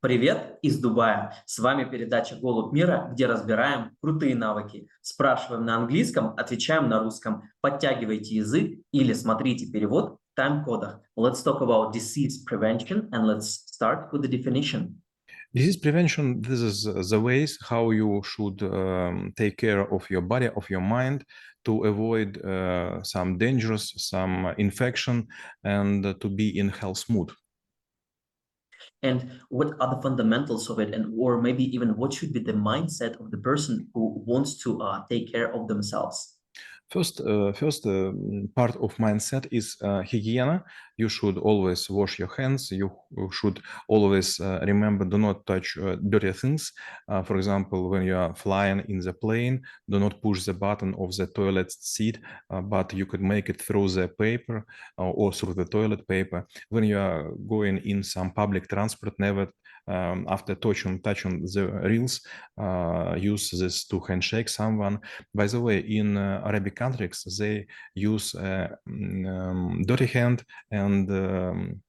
Привет из Дубая. С вами передача «ГолубьМира», где разбираем крутые навыки. Спрашиваем на английском, отвечаем на русском. Подтягивайте язык или смотрите перевод в тайм-кодах. Let's talk about disease prevention and let's start with the definition. Disease prevention, this is the ways how you should take care of your body, of your mind, to avoid some dangers, some infection, and to be in health mood. And what are the fundamentals of it, and or maybe even what should be the mindset of the person who wants to take care of themselves? First part of mindset is hygiene. You should always wash your hands. You should always remember, do not touch dirty things. For example, when you are flying in the plane, do not push the button of the toilet seat, but you could make it through the paper or through the toilet paper. When you are going in some public transport, never after touching the rails, use this to handshake someone. By the way, in Arabic countries, they use dirty hand and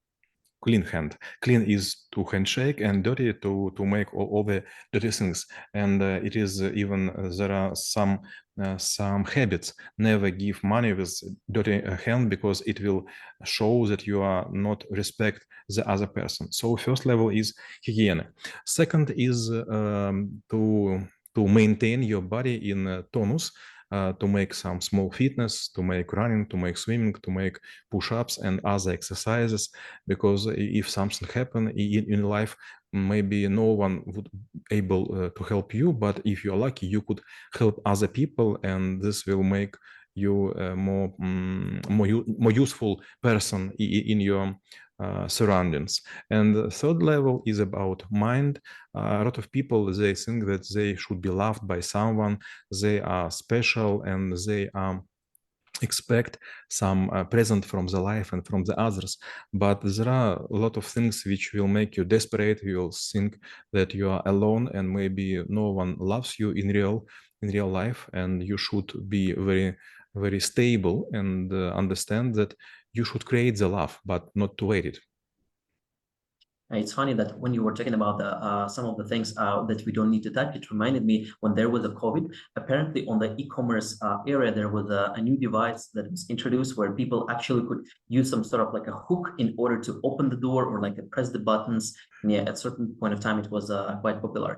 clean hand. Clean is to handshake and dirty to make all the dirty things. And it is even there are some habits. Never give money with dirty hand because it will show that you are not respect the other person. So first level is hygiene. Second is to maintain your body in tonus. To make some small fitness, to make running, to make swimming, to make push-ups and other exercises, because if something happen in life, maybe no one would able to help you, but if you're lucky, you could help other people, and this will make you a more useful person in your surroundings. And the third level is about mind. A lot of people, they think that they should be loved by someone, they are special, and they expect some present from the life and from the others. But there are a lot of things which will make you desperate. You will think that you are alone and maybe no one loves you in real life, and you should be very stable and understand that you should create the love but not to wait it. It's funny that when you were talking about some of the things that we don't need to touch, it reminded me when there was a COVID. Apparently, on the e-commerce area, there was a new device that was introduced where people actually could use some sort of like a hook in order to open the door or like press the buttons. And yeah, at a certain point of time, it was quite popular.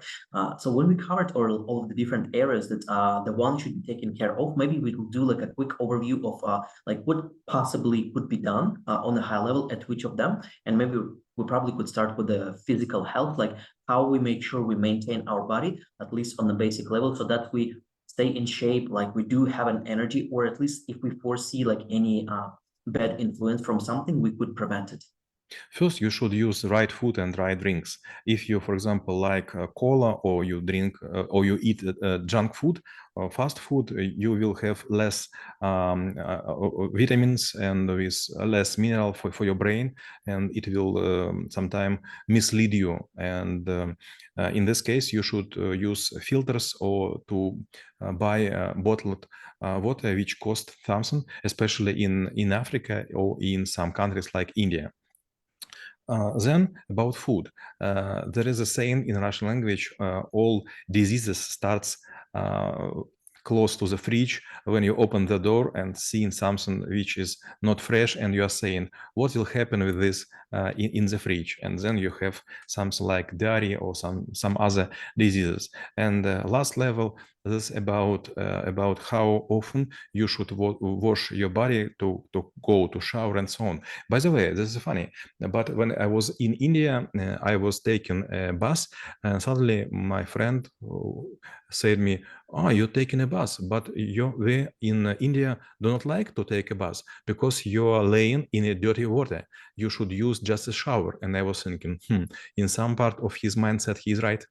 So when we covered all of the different areas that the one should be taken care of, maybe we will do like a quick overview of like what possibly could be done on a high level at which of them, and maybe we probably could start with the physical health, like how we make sure we maintain our body, at least on the basic level, so that we stay in shape, like we do have an energy, or at least if we foresee like any bad influence from something, we could prevent it. First, you should use the right food and right drinks. If you, for example, like cola, or you drink or you eat junk food or fast food, you will have less vitamins and with less mineral for your brain, and it will sometimes mislead you. And in this case, you should use filters or to buy bottled water, which cost something, especially in Africa or in some countries like India. Then about food, there is a saying in Russian language: all diseases starts close to the fridge. When you open the door and seeing something which is not fresh, and you are saying, what will happen with this in the fridge? And then you have something like diarrhea or some other diseases. And last level, this is about how often you should wash your body to go to shower and so on. By the way, this is funny, but when I was in India, I was taking a bus, and suddenly my friend said me, "Oh, you're taking a bus, but we in India do not like to take a bus because you are laying in a dirty water. You should use just a shower." And I was thinking, in some part of his mindset, he's right.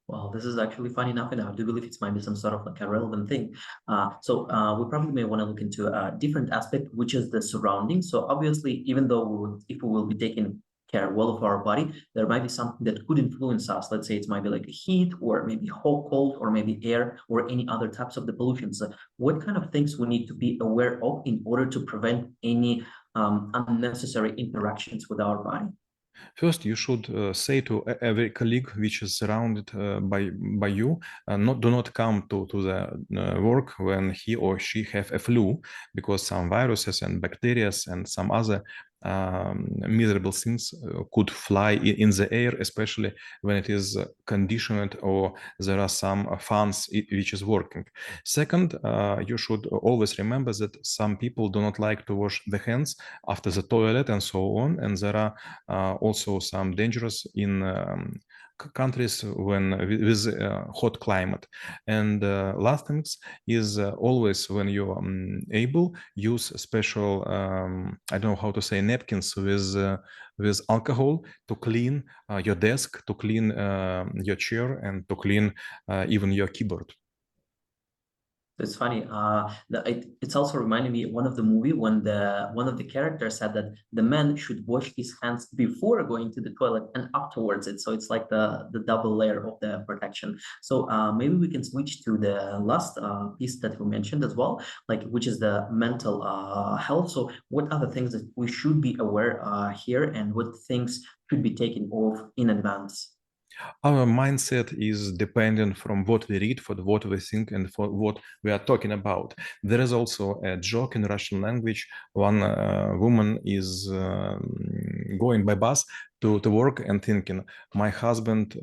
Well, this is actually funny enough, and I do believe it might be some sort of like a relevant thing. We probably may want to look into a different aspect, which is the surroundings. So obviously, even though if we will be taking care well of our body, there might be something that could influence us. Let's say it might be like a heat, or maybe hot cold, or maybe air, or any other types of the pollution. So what kind of things we need to be aware of in order to prevent any unnecessary interactions with our body? First, you should say to every colleague which is surrounded by you, do not come to the work when he or she have a flu, because some viruses and bacteria and some other miserable things could fly in the air, especially when it is conditioned or there are some fans which is working. Second, you should always remember that some people do not like to wash the hands after the toilet and so on, and there are also some dangerous in countries when with hot climate. And last things is always when you able, use special I don't know how to say, napkins with alcohol to clean your desk, to clean your chair, and to clean even your keyboard. It's funny. It's also reminding me one of the movie when one of the characters said that the man should wash his hands before going to the toilet and afterwards it. So it's like the double layer of the protection. So maybe we can switch to the last piece that we mentioned as well, like which is the mental health. So what are the things that we should be aware here, and what things should be taken off in advance? Our mindset is dependent from what we read, for what we think, and for what we are talking about. There is also a joke in Russian language. One woman is going by bus to work and thinking, my husband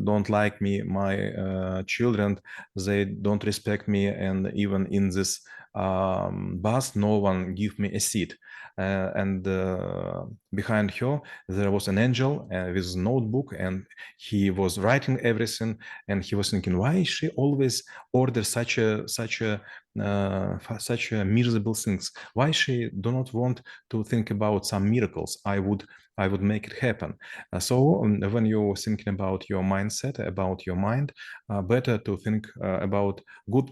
don't like me, my children, they don't respect me, and even in this bus, no one give me a seat. And behind her, there was an angel with a notebook, and he was writing everything, and he was thinking, why she always orders such a miserable things? Why she do not want to think about some miracles? I would make it happen. So when you're thinking about your mindset, about your mind, better to think about good.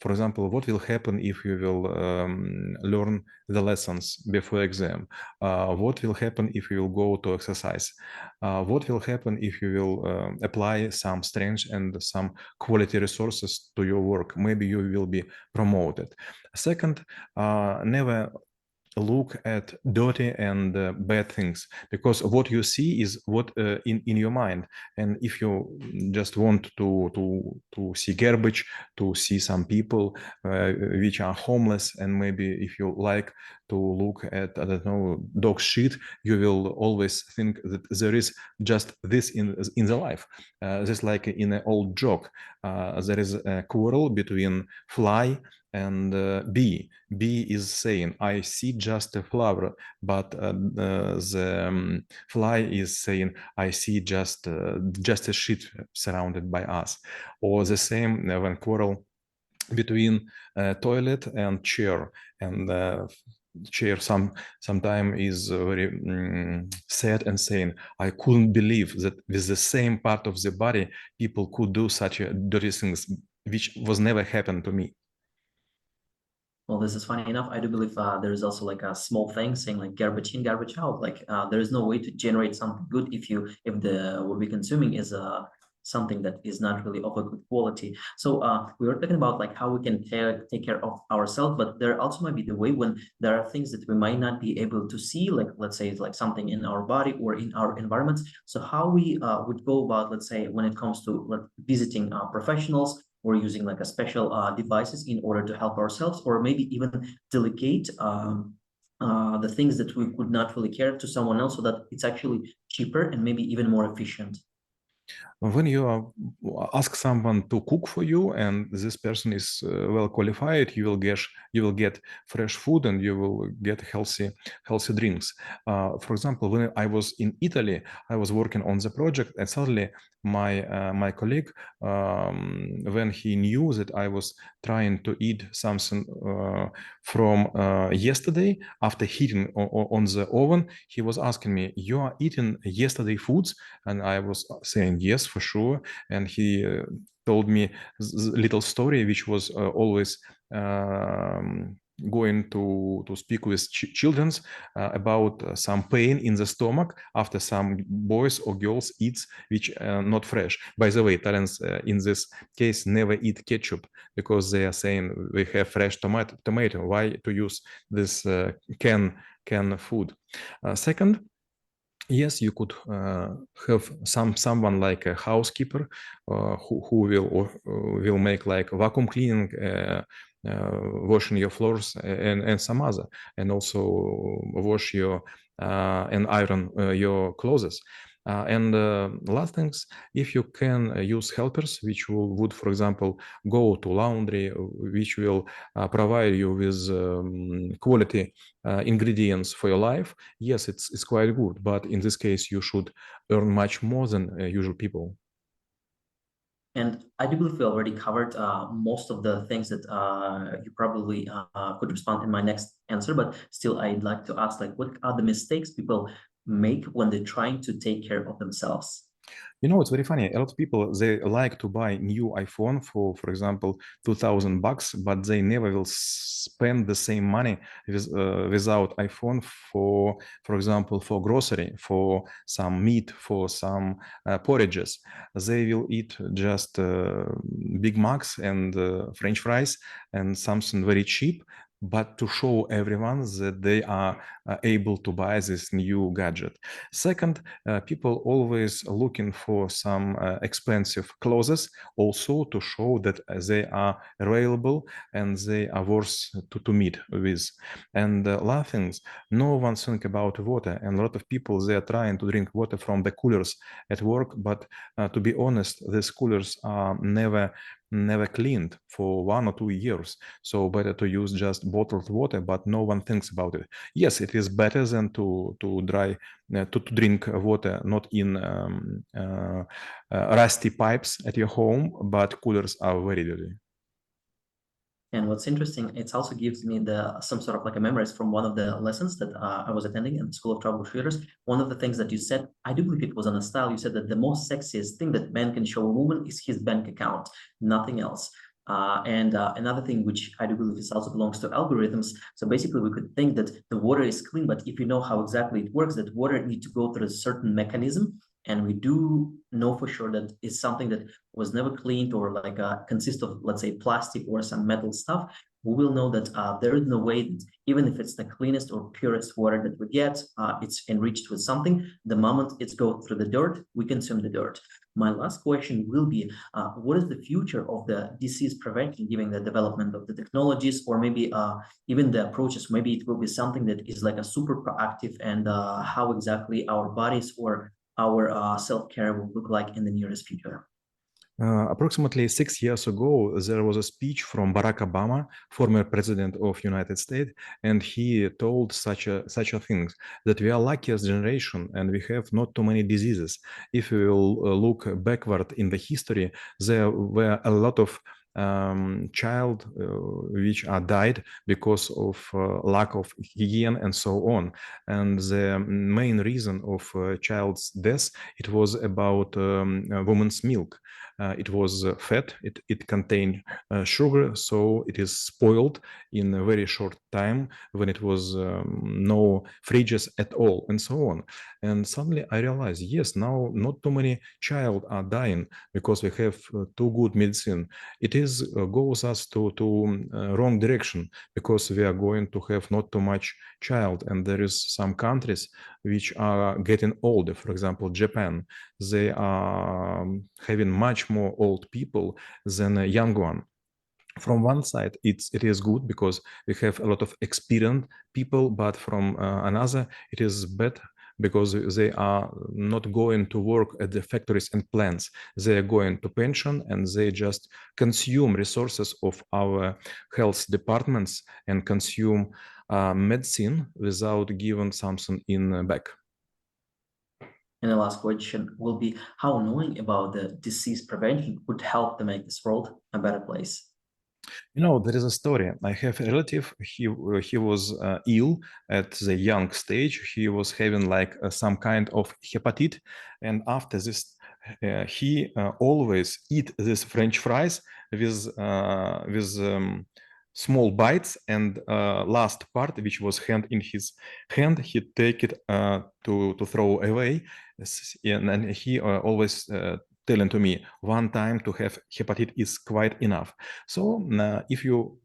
For example, what will happen if you will learn the lessons before exam? What will happen if you will go to exercise? What will happen if you will apply some strength and some quality resources to your work? Maybe you will be promoted. Second, never look at dirty and bad things, because what you see is what in your mind. And if you just want to see garbage, to see some people which are homeless, and maybe if you like to look at, I don't know, dog shit, you will always think that there is just this in the life. Just like in an old joke, there is a quarrel between fly and bee. Bee is saying, I see just a flower, but the fly is saying, I see just a shit surrounded by us. Or the same when quarrel between toilet and chair, and chair sometime is very sad and saying, I couldn't believe that with the same part of the body people could do such dirty things, which was never happened to me. Well, this is funny enough. I do believe there is also like a small thing saying like garbage in, garbage out. Like there is no way to generate something good if the what we're consuming is something that is not really of a good quality. So we were talking about like how we can take care of ourselves, but there also might be the way when there are things that we might not be able to see, like let's say it's like something in our body or in our environments. So how we would go about, let's say, when it comes to like, visiting professionals, or using like a special devices in order to help ourselves, or maybe even delegate the things that we could not really care to someone else, so that it's actually cheaper and maybe even more efficient. When you ask someone to cook for you and this person is well qualified, you will get fresh food and you will get healthy drinks. For example, when I was in Italy, I was working on the project, and suddenly my colleague, when he knew that I was trying to eat something from yesterday, after heating on the oven, he was asking me, you are eating yesterday foods? And I was saying yes, for sure. And he told me a little story which was always going to speak with children about some pain in the stomach after some boys or girls eats which not fresh. By the way, Italians in this case never eat ketchup, because they are saying we have fresh tomato. Why to use this can food? Second, Yes, you could have someone like a housekeeper who will make like vacuum cleaning, washing your floors, and some other, and also wash your and iron your clothes. And last things, if you can use helpers, which would, for example, go to laundry, which will provide you with quality ingredients for your life, yes, it's quite good. But in this case, you should earn much more than usual people. And I do believe we already covered most of the things that you probably could respond in my next answer, but still I'd like to ask, like, what are the mistakes people make when they're trying to take care of themselves? You know, it's very funny. A lot of people, they like to buy new iPhone for example, $2,000, but they never will spend the same money without iPhone for example, for grocery, for some meat, for some porridges. They will eat just Big Macs and French fries and something very cheap, but to show everyone that they are able to buy this new gadget. Second, people always looking for some expensive clothes also to show that they are available and they are worth to meet with. And last things, no one think about water, and a lot of people, they are trying to drink water from the coolers at work, but to be honest, these coolers are never cleaned for 1 or 2 years. So better to use just bottled water, but no one thinks about it. Yes, it is better than to drink water not in rusty pipes at your home, but coolers are very dirty. And what's interesting, it also gives me some sort of like a memories from one of the lessons that I was attending in the School of Troubleshooters. One of the things that you said, I do believe it was on a style, you said that the most sexiest thing that man can show a woman is his bank account, nothing else. And another thing which I do believe is also belongs to algorithms. So basically we could think that the water is clean, but if you know how exactly it works, that water needs to go through a certain mechanism. And we do know for sure that it's something that was never cleaned or like consists of, let's say, plastic or some metal stuff. We will know that there is no way that even if it's the cleanest or purest water that we get, it's enriched with something. The moment it's go through the dirt, we consume the dirt. My last question will be, what is the future of the disease prevention, given the development of the technologies, or maybe even the approaches? Maybe it will be something that is like a super proactive, and how exactly our bodies or our self-care will look like in the nearest future. Approximately 6 years ago, there was a speech from Barack Obama, former president of United States, and he told such a thing, that we are luckiest generation and we have not too many diseases. If we will look backward in the history, there were a lot of child which are died because of lack of hygiene and so on. And the main reason of child's death, it was about woman's milk. It was fat, it contained sugar, so it is spoiled in a very short time when it was no fridges at all, and so on. And suddenly I realized, yes, now not too many child are dying because we have too good medicine. It is goes us to wrong direction, because we are going to have not too much child, and there is some countries which are getting older. For example, Japan, they are having much more old people than a young one. From one side, it is good because we have a lot of experienced people, but from another, it is bad because they are not going to work at the factories and plants. They are going to pension, and they just consume resources of our health departments and consume medicine without giving something in back. And the last question will be, how knowing about the disease prevention would help to make this world a better place? You know, there is a story. I have a relative. He was ill at the young stage. He was having like some kind of hepatitis, and after this, he always eat this French fries with small bites, and last part, which was hand in his hand, he take it to throw away, and he always telling to me, one time to have hepatitis is quite enough. So if you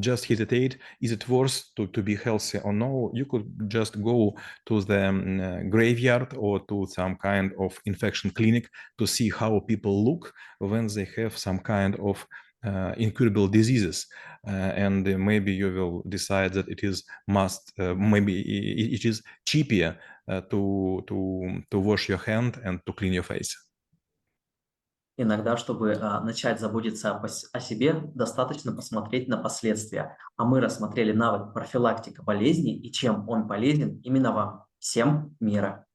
just hesitate, is it worth to be healthy or no, you could just go to the graveyard or to some kind of infection clinic to see how people look when they have some kind of incurable diseases, and maybe you will decide that it is maybe it is cheaper to wash your hand and to clean your face. Иногда, чтобы начать заботиться о себе, достаточно посмотреть на последствия. А мы рассмотрели навык профилактика болезней и чем он полезен именно вам. Всем мира!